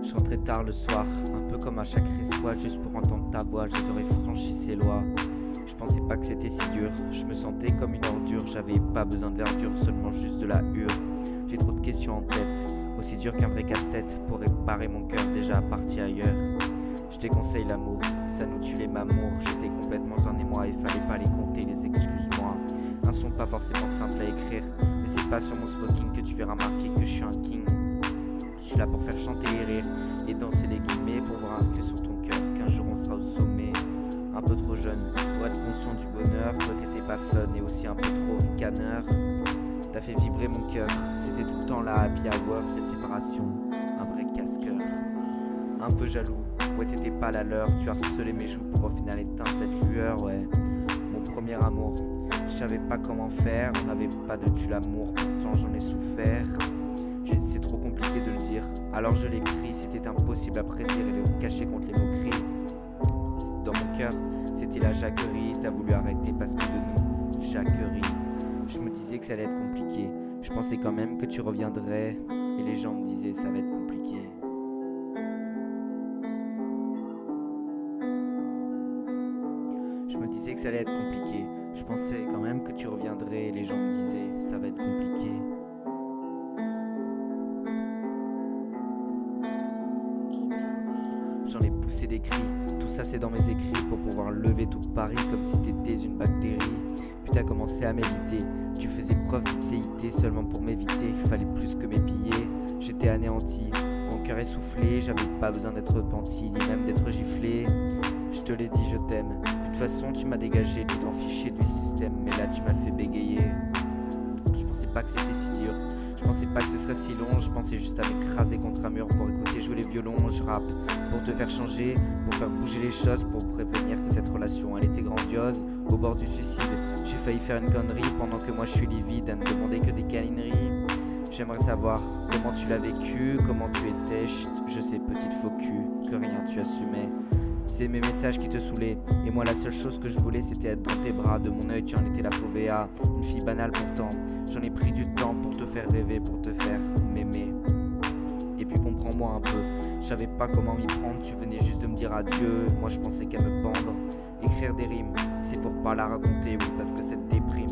Je rentrais tard le soir, un peu comme à chaque reçoit, juste pour entendre ta voix, je les aurais franchi ces lois. Je pensais pas que c'était si dur, je me sentais comme une ordure, j'avais pas besoin de verdure, seulement juste de la hure. J'ai trop de questions en tête, aussi dur qu'un vrai casse-tête, pour réparer mon cœur déjà parti ailleurs. Je déconseille l'amour, ça nous tue les mamours, j'étais complètement en émoi et fallait pas les compter, les excuses-moi. Un son pas forcément simple à écrire, mais c'est pas sur mon smoking que tu verras marquer que je suis un king. Je suis là pour faire chanter et rire et danser les guillemets, pour voir inscrit sur ton cœur qu'un jour on sera au sommet. Un peu trop jeune pour être conscient du bonheur, toi t'étais pas fun et aussi un peu trop ricaneur. T'as fait vibrer mon cœur, c'était tout le temps là happy hour, cette séparation, un vrai casse-cœur. Un peu jaloux, ouais t'étais pas la leur, tu as harcelé mes joues pour au final éteindre cette lueur, ouais. Mon premier amour, je savais pas comment faire, on n'avait pas de tu l'amour, pourtant j'en ai souffert. C'est trop compliqué de le dire, alors je l'écris, c'était impossible à prédire et le cacher contre les moqueries. Dans mon cœur, c'était la jacquerie, t'as voulu arrêter parce que de nous, jacquerie. Je me disais que ça allait être compliqué, je pensais quand même que tu reviendrais, et les gens me disaient ça va être compliqué. Je me disais que ça allait être compliqué, je pensais quand même que tu reviendrais, et les gens me disaient ça va être compliqué. J'en ai poussé des cris, tout ça c'est dans mes écrits, pour pouvoir lever tout Paris comme si t'étais une bactérie. Puis t'as commencé à m'éviter, tu faisais preuve d'ipséité seulement pour m'éviter. Fallait plus que m'épier, j'étais anéanti, mon cœur essoufflé, j'avais pas besoin d'être repenti, ni même d'être giflé. Je te l'ai dit, je t'aime, de toute façon tu m'as dégagé, tu t'en fichais du système, mais là tu m'as fait bégayer. Je pensais pas que c'était si dur, je pensais pas que ce serait si long, je pensais juste à m'écraser contre un mur pour écouter jouer les violons. Je rappe pour te faire changer, pour faire bouger les choses, pour prévenir que cette relation elle était grandiose. Au bord du suicide, j'ai failli faire une connerie pendant que moi je suis livide à ne demander que des câlineries. J'aimerais savoir comment tu l'as vécu, comment tu étais, chut, je sais petite faux cul, que rien tu assumais. C'est mes messages qui te saoulaient, et moi la seule chose que je voulais c'était être dans tes bras. De mon œil tu en étais la fauvéa, une fille banale pourtant. J'en ai pris du temps pour te faire rêver, pour te faire m'aimer. Et puis comprends-moi un peu, je savais pas comment m'y prendre, tu venais juste de me dire adieu, moi je pensais qu'à me pendre. Écrire des rimes, c'est pour pas la raconter, oui parce que cette déprime